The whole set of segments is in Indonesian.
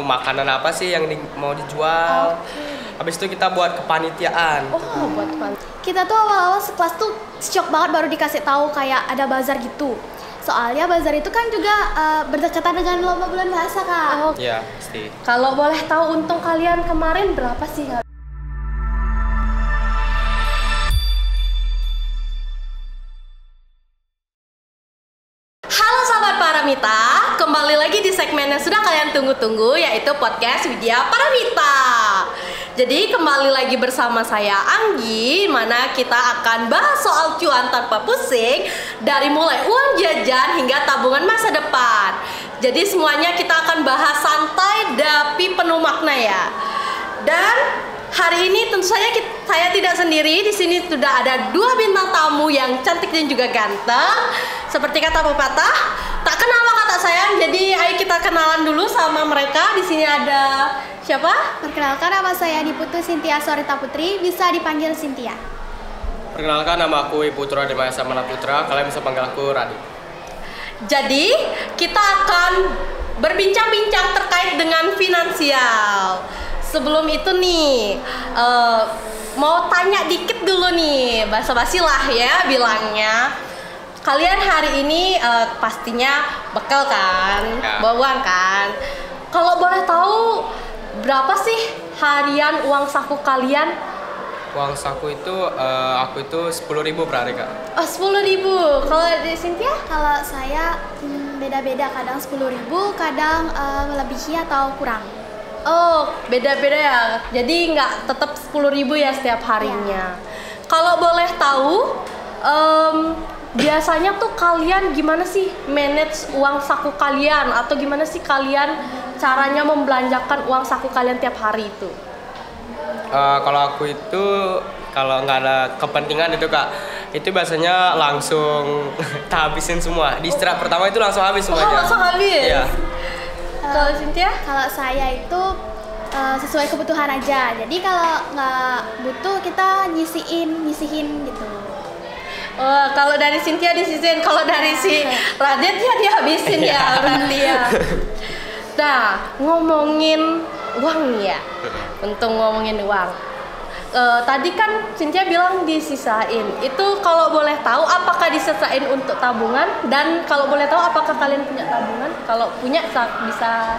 makanan apa sih yang mau dijual. Habis itu kita buat kepanitiaan. Buat kepanitiaan. Kita tuh awal-awal sekelas tuh shock banget baru dikasih tahu kayak ada bazar gitu. Soalnya bazar itu kan juga berdekatan dengan lomba bulan bahasa, Kak. Iya, pasti. Kalau boleh tahu untung kalian kemarin berapa sih? Halo Sobat Paramita, kembali lagi di segmen yang sudah kalian tunggu-tunggu, yaitu podcast Widya Paramita. Jadi kembali lagi bersama saya Anggi, mana kita akan bahas soal cuan tanpa pusing, dari mulai uang jajan hingga tabungan masa depan. Jadi semuanya kita akan bahas santai tapi penuh makna ya. Dan hari ini tentu saja saya tidak sendiri. Di sini sudah ada dua bintang tamu yang cantik dan juga ganteng. Seperti kata pepatah, tak kenal maka tak sayang. Jadi ayo kita kenalan dulu sama mereka. Di sini ada siapa? Perkenalkan, nama saya Diputu Cynthia Sorita Putri, bisa dipanggil Cynthia. Perkenalkan, nama aku Putra Demaya Samana Putra. Kalian bisa panggil aku Radit. Jadi kita akan berbincang-bincang terkait dengan finansial. Sebelum itu nih, mau tanya dikit dulu nih, basa-basi lah ya bilangnya. Kalian hari ini pastinya bekal kan, bawa uang kan. Kalau boleh tahu berapa sih harian uang saku kalian? Uang saku itu, aku itu 10.000 per hari, Kak. Oh, 10.000. Kalau di Cynthia? Kalau saya beda-beda, kadang 10.000, kadang melebihi atau kurang. Oh, beda-beda ya. Jadi nggak tetap 10.000 ya setiap harinya. Kalau boleh tahu, biasanya tuh kalian gimana sih manage uang saku kalian, atau gimana sih kalian caranya membelanjakan uang saku kalian tiap hari itu? Kalau aku itu kalau nggak ada kepentingan itu, Kak, itu biasanya langsung tak habisin semua. Di istirahat pertama itu langsung habis semuanya. Oh, langsung habis? Iya. Kalau Cynthia? Kalau saya itu sesuai kebutuhan aja. Jadi kalau nggak butuh kita nyisihin gitu. Oh, kalau dari Cynthia disisihin, kalau dari si Radit ya dia habisin ya berarti ya. Nah, ngomongin uang ya. Untuk ngomongin uang. Tadi kan Cynthia bilang disisain. Itu kalau boleh tahu apakah disisain untuk tabungan, dan kalau boleh tahu apakah kalian punya tabungan? Kalau punya bisa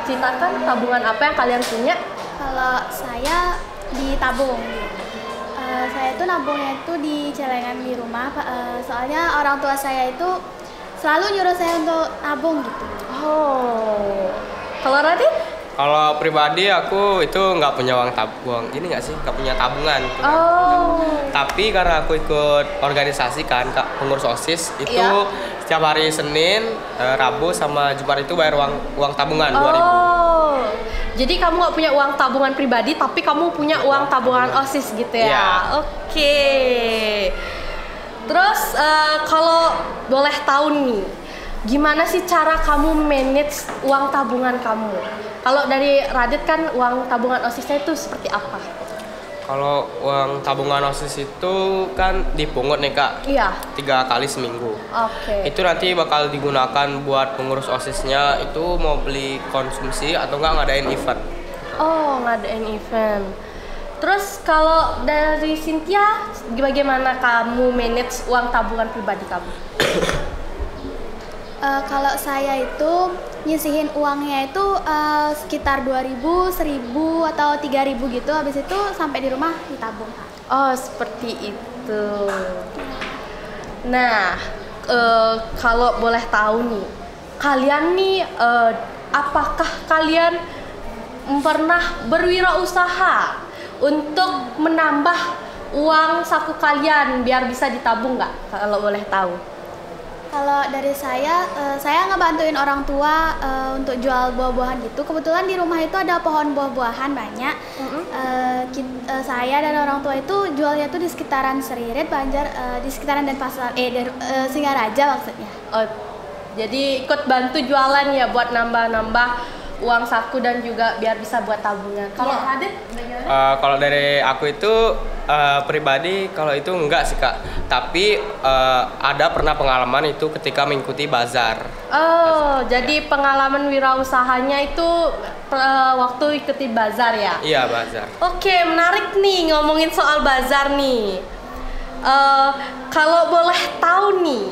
ceritakan tabungan apa yang kalian punya? Kalau saya ditabung. Saya itu nabungnya itu di celengan di rumah. Soalnya orang tua saya itu selalu nyuruh saya untuk nabung gitu. Oh. Kalau Radit? Kalau pribadi aku itu nggak punya uang ini nggak sih, nggak punya tabungan. Tapi karena aku ikut organisasi kan, Kak, pengurus OSIS itu setiap hari Senin, Rabu sama Jumat itu bayar uang tabungan 2.000. Jadi kamu nggak punya uang tabungan pribadi, tapi kamu punya uang tabungan OSIS gitu ya? Iya. Oke. Terus kalau boleh tahu nih, gimana sih cara kamu manage uang tabungan kamu? Kalau dari Radit kan uang tabungan OSISnya itu seperti apa? Kalau uang tabungan OSIS itu kan dipungut nih, Kak. Iya. 3 kali seminggu. Oke. Itu nanti bakal digunakan buat pengurus OSISnya itu mau beli konsumsi atau nggak ngadain event. Oh, ngadain event. Terus kalau dari Cynthia, bagaimana kamu manage uang tabungan pribadi kamu? Kalau saya itu nyisihin uangnya itu sekitar 2.000, 1.000 atau 3.000 gitu. Habis itu sampai di rumah ditabung. Oh, seperti itu. Nah, kalau boleh tahu nih, kalian nih apakah kalian pernah berwirausaha untuk menambah uang saku kalian biar bisa ditabung nggak? Kalau boleh tahu. Kalau dari saya ngebantuin orang tua untuk jual buah-buahan gitu. Kebetulan di rumah itu ada pohon buah-buahan banyak. Saya dan orang tua itu jualnya tuh di sekitaran Seririt, Banjar, di sekitaran Denpasar, Singaraja maksudnya. Oh, jadi ikut bantu jualan ya buat nambah-nambah uang saku dan juga biar bisa buat tabungan. Kalau Iya. Radit bagaimana? Kalau dari aku itu pribadi kalau itu enggak sih Kak. Tapi ada pernah pengalaman itu ketika mengikuti bazar. Oh, jadi pengalaman wirausahanya itu waktu ikuti bazar ya? Iya, bazar. Oke, menarik nih ngomongin soal bazar nih. Kalau boleh tahu nih,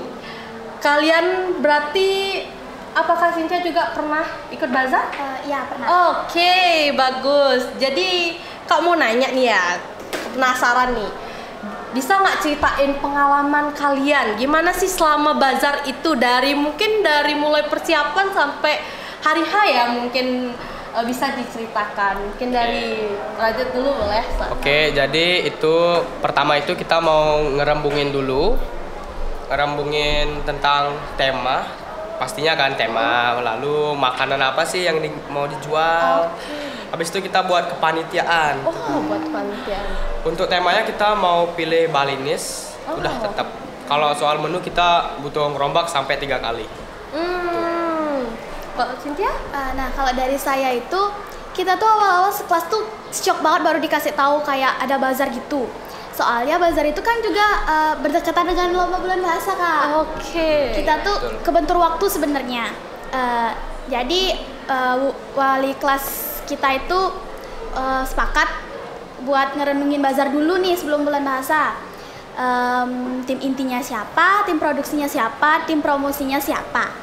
kalian berarti apakah Cynthia juga pernah ikut bazar? Iya pernah. Oke, bagus. Jadi Kak mau nanya nih ya, penasaran nih. Bisa nggak ceritain pengalaman kalian? Gimana sih selama bazar itu dari mulai persiapan sampai hari H ya mungkin bisa diceritakan. Mungkin dari Radit dulu boleh? Oke, jadi itu pertama itu kita mau ngerembungin dulu. Ngerembungin tentang tema. Pastinya kan tema, lalu makanan apa sih yang mau dijual. Habis itu kita buat kepanitiaan. Oh, buat kepanitiaan. Untuk temanya kita mau pilih Balinese, udah tetap. Kalau soal menu kita butuh ngerombak sampai 3 kali. Kalau Cynthia? Nah kalau dari saya itu kita tuh awal-awal sekelas tuh shock banget baru dikasih tahu kayak ada bazar gitu. Soalnya bazar itu kan juga berdekatan dengan lomba bulan bahasa Kak. Oke. Kita tuh Betul. kebentur waktu sebenarnya. Jadi wali kelas kita itu sepakat buat ngerenungin bazar dulu nih sebelum bulan bahasa. Tim intinya siapa, tim produksinya siapa, tim promosinya siapa.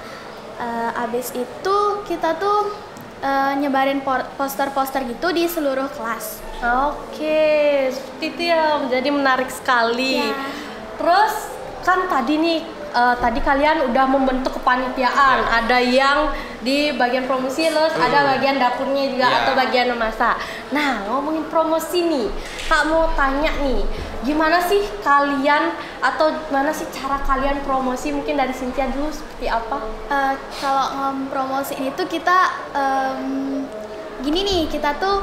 Abis itu kita tuh nyebarin poster-poster gitu di seluruh kelas. Oke, seperti itu ya. Jadi menarik sekali. Ya. Terus kan tadi nih, tadi kalian udah membentuk kepanitiaan. Ada yang di bagian promosi, terus ada bagian dapurnya juga Ya. atau bagian memasak. Nah, ngomongin promosi nih, Kak mau tanya nih, gimana sih kalian atau gimana sih cara kalian promosi? Mungkin dari Cynthia dulu seperti apa? Kalau promosi ini tuh kita gini nih, kita tuh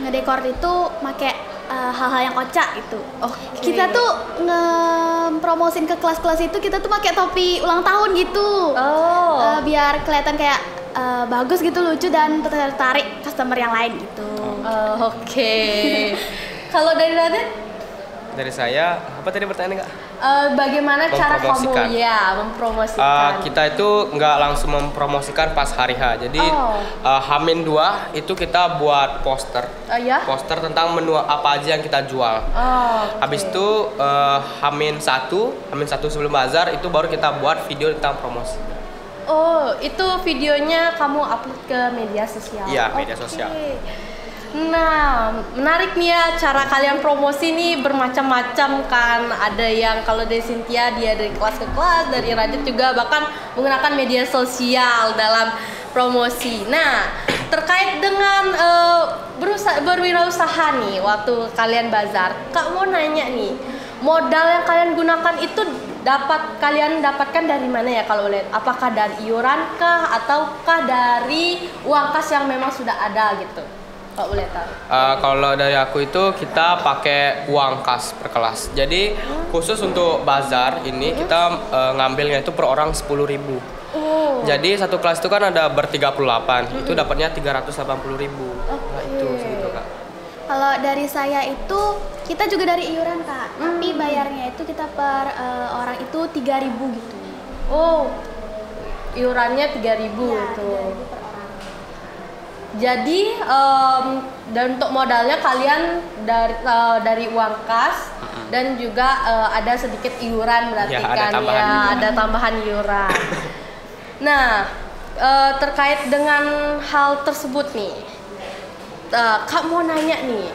ngedekor itu make hal-hal yang kocak gitu. Oke. Kita tuh ngepromosin ke kelas-kelas itu kita tuh pakai topi ulang tahun gitu. Biar kelihatan kayak bagus gitu, lucu dan tertarik customer yang lain gitu. Oke. Kalau dari Radit? Dari saya, apa tadi pertanyaannya Kak? Bagaimana cara kamu Mempromosikan. mempromosikan? Kita itu nggak langsung mempromosikan pas hari H. Jadi H-2 itu kita buat poster. Ya? Poster tentang menu apa aja yang kita jual. Oke. Habis itu H-1 sebelum bazar itu baru kita buat video tentang promosi. Oh, itu videonya kamu upload ke media sosial? Iya, media Oke. sosial. Nah, menarik nih ya cara kalian promosi nih bermacam-macam kan. Ada yang kalau dari Cynthia dia dari kelas ke kelas, dari Radit juga bahkan menggunakan media sosial dalam promosi. Nah, terkait dengan berwirausaha nih waktu kalian bazar, Kak mau nanya nih, modal yang kalian gunakan itu kalian dapatkan dari mana ya kalau lihat? Apakah dari iuran kah ataukah dari uang kas yang memang sudah ada gitu? Kalau boleh tahu. Kalau dari aku itu kita pakai uang kas per kelas. Jadi khusus untuk bazar ini kita ngambilnya itu per orang 10.000. Jadi satu kelas itu kan ada ber-38, itu dapatnya 380.000. Nah, itu segitu Kak. Kalau dari saya itu kita juga dari iuran Kak, tapi bayarnya itu kita per orang itu 3.000 gitu. Oh, iurannya 3.000 Ya, itu. 3.000 per orang. Jadi dan untuk modalnya kalian dari uang kas dan juga ada sedikit iuran berarti Ya, ada kan tambahan ya, juga. ada tambahan iuran. Nah, terkait dengan hal tersebut nih, Kak mau nanya nih,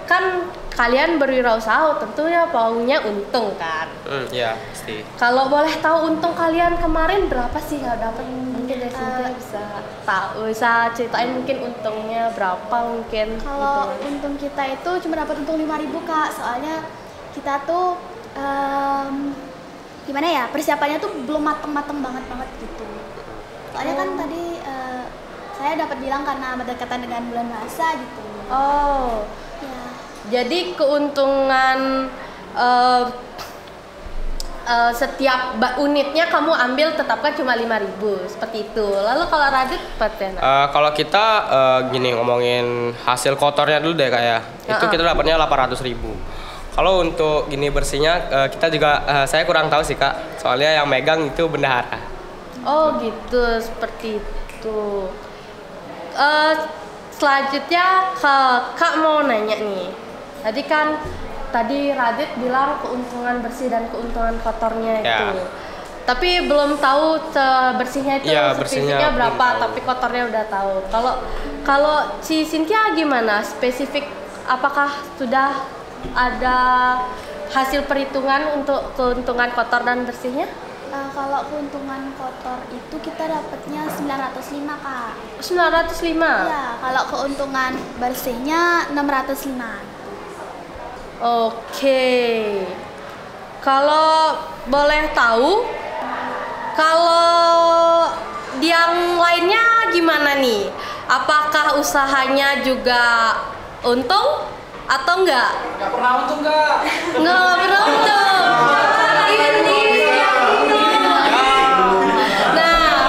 kan kalian berwirausaha tentunya maunya untung kan? Iya, pasti. Kalau boleh tahu untung kalian kemarin berapa sih nggak dapat? Mungkin dari Cynthia bisa ceritain mungkin untungnya berapa mungkin? Kalau hitungan. untung kita itu cuma dapat untung 5.000 Kak, soalnya kita tuh gimana ya, persiapannya tuh belum mateng-mateng banget gitu. Soalnya kan tadi saya dapat bilang karena berdekatan dengan bulan bahasa gitu. Oh, Ya. jadi keuntungan setiap unitnya kamu ambil tetapkan cuma 5.000 seperti itu. Lalu kalau Radit seperti apa? Kalau kita gini ngomongin hasil kotornya dulu deh Kak ya. Itu kita dapatnya 800.000. Kalau untuk gini bersihnya kita juga saya kurang tahu sih Kak. Soalnya yang megang itu bendahara. Oh gitu, seperti itu. Selanjutnya Kak mau nanya nih. Tadi Radit bilang keuntungan bersih dan keuntungan kotornya itu. Tapi belum tahu bersihnya itu spesifiknya berapa, tapi kotornya udah tahu. Kalau si Cynthia gimana? Spesifik apakah sudah ada hasil perhitungan untuk keuntungan kotor dan bersihnya? Kalau keuntungan kotor itu kita dapatnya 905 Kak. 905? Iya, kalau keuntungan bersihnya 605. Oke. Kalau boleh tahu, kalau yang lainnya gimana nih? Apakah usahanya juga untung atau enggak? Nggak pernah untung Kak. Nggak pernah untung. Nah,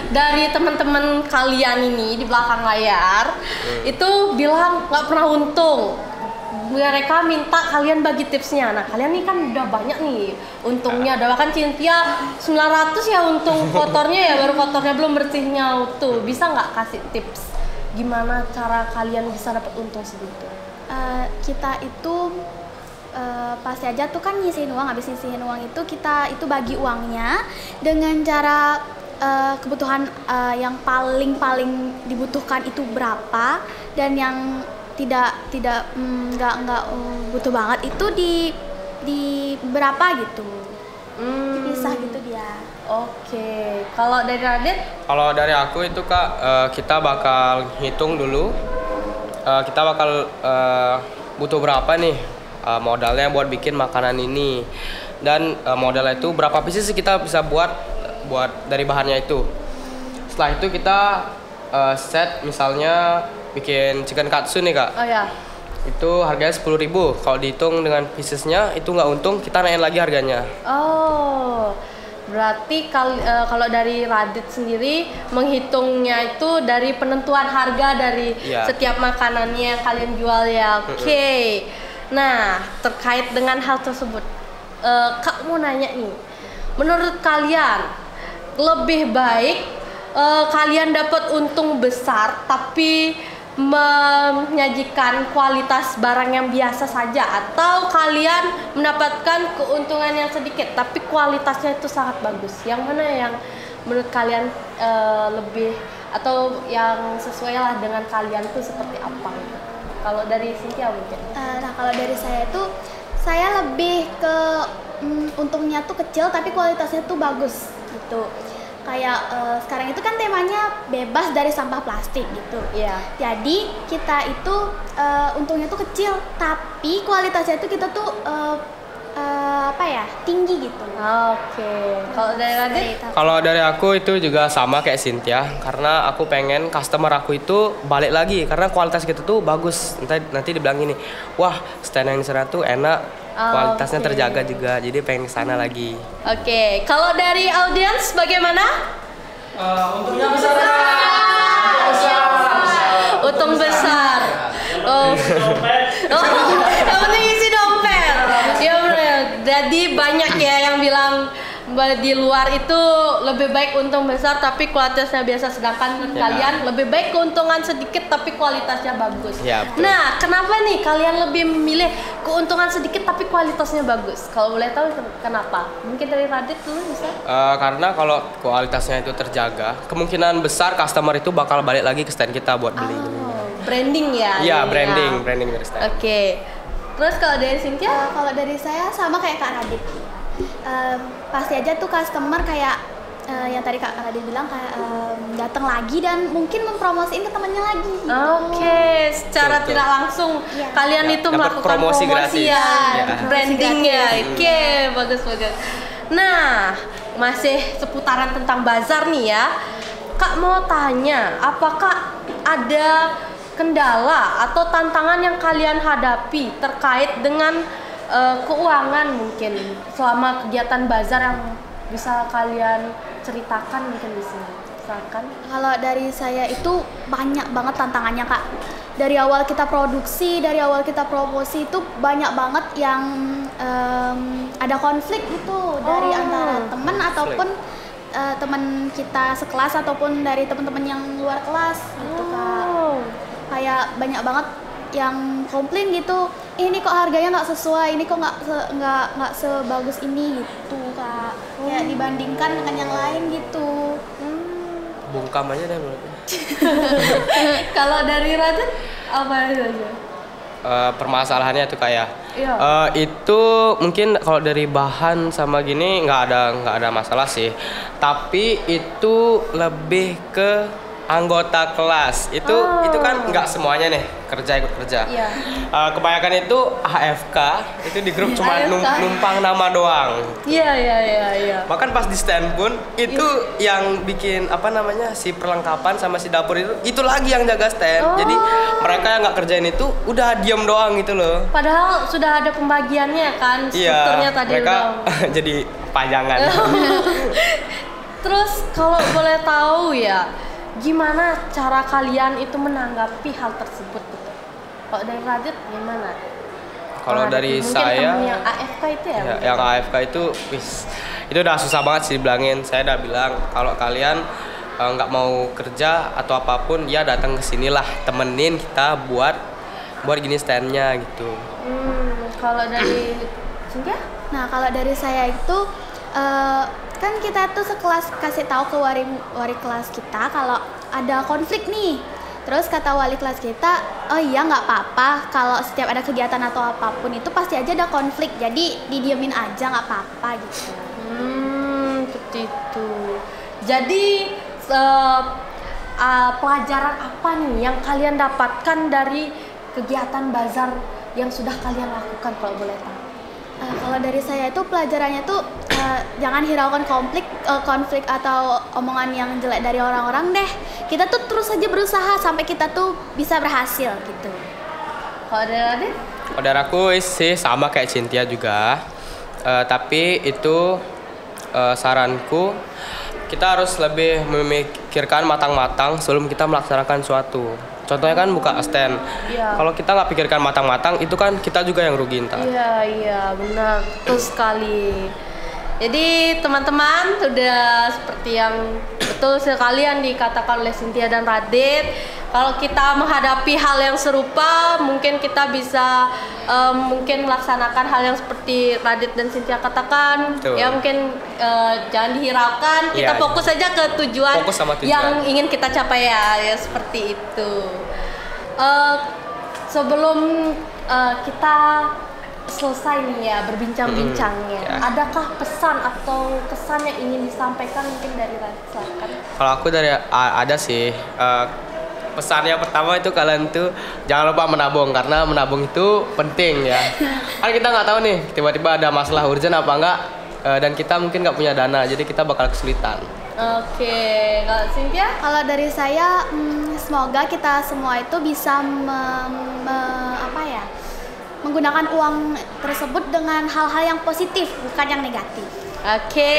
dari teman-teman kalian ini di belakang layar itu bilang nggak pernah untung. Mereka minta kalian bagi tipsnya. Nah, kalian nih kan udah banyak nih untungnya. Ada bahkan Cynthia 900 ya untung kotornya ya, baru kotornya belum bersihnya tuh. Bisa nggak kasih tips gimana cara kalian bisa dapat untung segitu? Kita itu pasti aja tuh kan nyisihin uang, habis nyisihin uang itu kita itu bagi uangnya dengan cara kebutuhan yang paling dibutuhkan itu berapa, dan yang nggak butuh banget itu di berapa gitu, dipisah gitu dia. Oke, kalau dari Radit? Kalau dari aku itu Kak, kita bakal hitung dulu. Kita bakal butuh berapa nih modalnya buat bikin makanan ini, dan modalnya itu berapa pieces sih kita bisa buat dari bahannya itu. Setelah itu kita set misalnya bikin chicken katsu nih Kak. Oh ya. Itu harganya 10.000. Kalau dihitung dengan piecesnya itu nggak untung, kita naikin lagi harganya. Oh, berarti kalau dari Radit sendiri menghitungnya itu dari penentuan harga dari setiap makanannya yang kalian jual ya. Oke. Nah, terkait dengan hal tersebut, Kak mau nanya nih, menurut kalian lebih baik kalian dapat untung besar tapi menyajikan kualitas barang yang biasa saja, atau kalian mendapatkan keuntungan yang sedikit tapi kualitasnya itu sangat bagus? Yang mana yang menurut kalian lebih, atau yang sesuai lah dengan kalian tuh seperti apa? Kalau dari Cynthia mungkin. Nah, kalau dari saya itu saya lebih ke untungnya tuh kecil tapi kualitasnya tuh bagus gitu. Kayak sekarang itu kan temanya bebas dari sampah plastik gitu. Iya. Jadi kita itu untungnya tuh kecil tapi kualitasnya itu kita tuh tinggi gitu. Oke. Kalau dari Radit? Kalau dari aku itu juga sama kayak Cynthia, karena aku pengen customer aku itu balik lagi karena kualitas kita tuh bagus. Nanti dibilang gini, wah stand yang di sana tuh enak. Kualitasnya terjaga juga, jadi pengen kesana lagi. Oke, kalau dari audiens bagaimana? Untungnya besar. Untung besar. Oh, yang penting isi dompet. Ya benar. Jadi banyak ya yang bilang di luar itu lebih baik untung besar tapi kualitasnya biasa, sedangkan kalian lebih baik keuntungan sedikit tapi kualitasnya bagus. Ya, nah, kenapa nih kalian lebih memilih keuntungan sedikit tapi kualitasnya bagus? Kalau boleh tahu kenapa? Mungkin dari Radit dulu bisa? Karena kalau kualitasnya itu terjaga, kemungkinan besar customer itu bakal balik lagi ke stand kita buat beli. Branding ya? Iya, branding dari stand. Oke. Terus kalau dari Cynthia? Kalau dari saya sama kayak Kak Radit. Pasti aja tuh customer kayak yang tadi Kak Radit bilang kayak datang lagi dan mungkin mempromosiin ke temannya lagi. Oke, secara tidak langsung kalian itu melakukan promosi gratis. Branding ya. Oke, bagus. Nah, masih seputaran tentang bazar nih ya. Kak mau tanya, apakah ada kendala atau tantangan yang kalian hadapi terkait dengan keuangan mungkin selama kegiatan bazar yang bisa kalian ceritakan mungkin di sini. Misalkan Kalau dari saya itu banyak banget tantangannya Kak. Dari awal kita produksi, dari awal kita promosi itu banyak banget yang ada konflik gitu dari antara teman ataupun teman kita sekelas ataupun dari teman-teman yang luar kelas gitu Kak. Kayak banyak banget yang komplain gitu, ini kok harganya nggak sesuai, ini kok nggak sebagus ini gitu Kak. Kayak dibandingkan dengan yang lain gitu. Bungkam aja deh menurutnya. kalau dari Radit apa aja? Permasalahannya itu kayak Iya. itu mungkin kalau dari bahan sama gini nggak ada masalah sih, tapi itu lebih ke anggota kelas itu kan nggak semuanya nih ikut kerja. Iya. Kebanyakan itu AFK, itu di grup cuma AFK. numpang nama doang. Iya. Bahkan pas di stand pun itu yang bikin apa namanya si perlengkapan sama si dapur itu lagi yang jaga stand. Jadi mereka yang nggak kerjain itu udah diem doang gitu loh. Padahal sudah ada pembagiannya kan, strukturnya tadi mereka udah. jadi pajangan. Terus kalau boleh tahu ya, gimana cara kalian itu menanggapi hal tersebut gitu? Kalau dari Radit gimana? Kalau dari Mungkin saya temen yang AFK itu ya? ya, yang AFK itu itu udah susah banget sih dibilangin. Saya udah bilang kalau kalian nggak mau kerja atau apapun ya datang ke sinilah, temenin kita buat gini standnya gitu. Kalau dari Cynthia? Nah kalau dari saya itu kan kita tuh sekelas kasih tahu ke wali kelas kita kalau ada konflik nih. Terus kata wali kelas kita, oh iya nggak apa-apa kalau setiap ada kegiatan atau apapun itu pasti aja ada konflik. Jadi didiemin aja nggak apa-apa gitu. Seperti itu. Jadi pelajaran apa nih yang kalian dapatkan dari kegiatan bazar yang sudah kalian lakukan kalau boleh tahu? Kalau dari saya itu pelajarannya tuh jangan hiraukan konflik atau omongan yang jelek dari orang-orang deh. Kita tuh terus aja berusaha sampai kita tuh bisa berhasil gitu. Kalau dari Radit? Kalau dari aku sih sama kayak Cynthia juga. Tapi itu saranku kita harus lebih memikirkan matang-matang sebelum kita melaksanakan suatu. Contohnya kan buka stand. Iya. Kalau kita nggak pikirkan matang-matang, itu kan kita juga yang rugi ntar. Iya, benar. Betul sekali. Jadi teman-teman sudah seperti yang betul sekali yang dikatakan oleh Cynthia dan Radit. Kalau kita menghadapi hal yang serupa, mungkin kita bisa mungkin melaksanakan hal yang seperti Radit dan Cynthia katakan. Betul. Ya mungkin jangan dihiraukan. Kita Iya, fokus saja ke tujuan, Fokus sama tujuan. yang ingin kita capai ya seperti itu. Sebelum kita selesai nih ya berbincang-bincangnya, adakah pesan atau kesan yang ingin disampaikan mungkin dari Radit? Silakan. Kalau aku dari ada sih pesannya pertama itu kalian tuh jangan lupa menabung karena menabung itu penting ya. Kan kita nggak tahu nih tiba-tiba ada masalah urgent apa enggak dan kita mungkin nggak punya dana jadi kita bakal kesulitan. Oke, kalau Cynthia? Kalau dari saya semoga kita semua itu bisa menggunakan uang tersebut dengan hal-hal yang positif bukan yang negatif. Oke.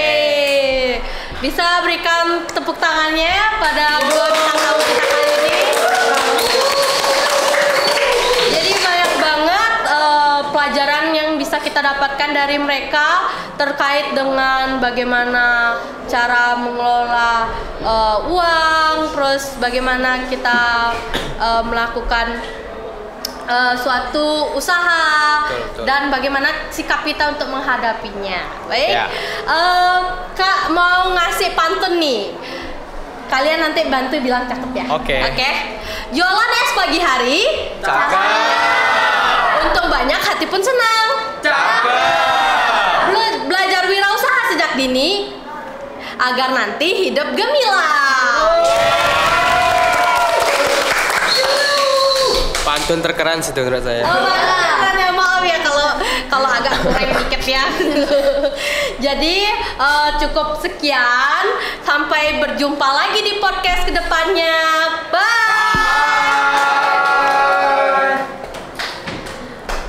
Bisa berikan tepuk tangannya pada dua bintang tamu kita kali ini. Jadi banyak banget pelajaran yang bisa kita dapatkan dari mereka terkait dengan bagaimana cara mengelola uang, terus bagaimana kita melakukan suatu usaha. Betul. Dan bagaimana sikap kita untuk menghadapinya. Baik, Ya. Kak mau ngasih pantun nih. Kalian nanti bantu bilang cakep ya. Oke. Jualan es pagi hari. Cakep. Untung banyak, hati pun senang. Cakep. Belajar wirausaha sejak dini agar nanti hidup gemilang. Pantun terkeren sih menurut saya. Keren ya, maaf ya kalau agak kurang dikit ya. Jadi cukup sekian, sampai berjumpa lagi di podcast kedepannya. Bye.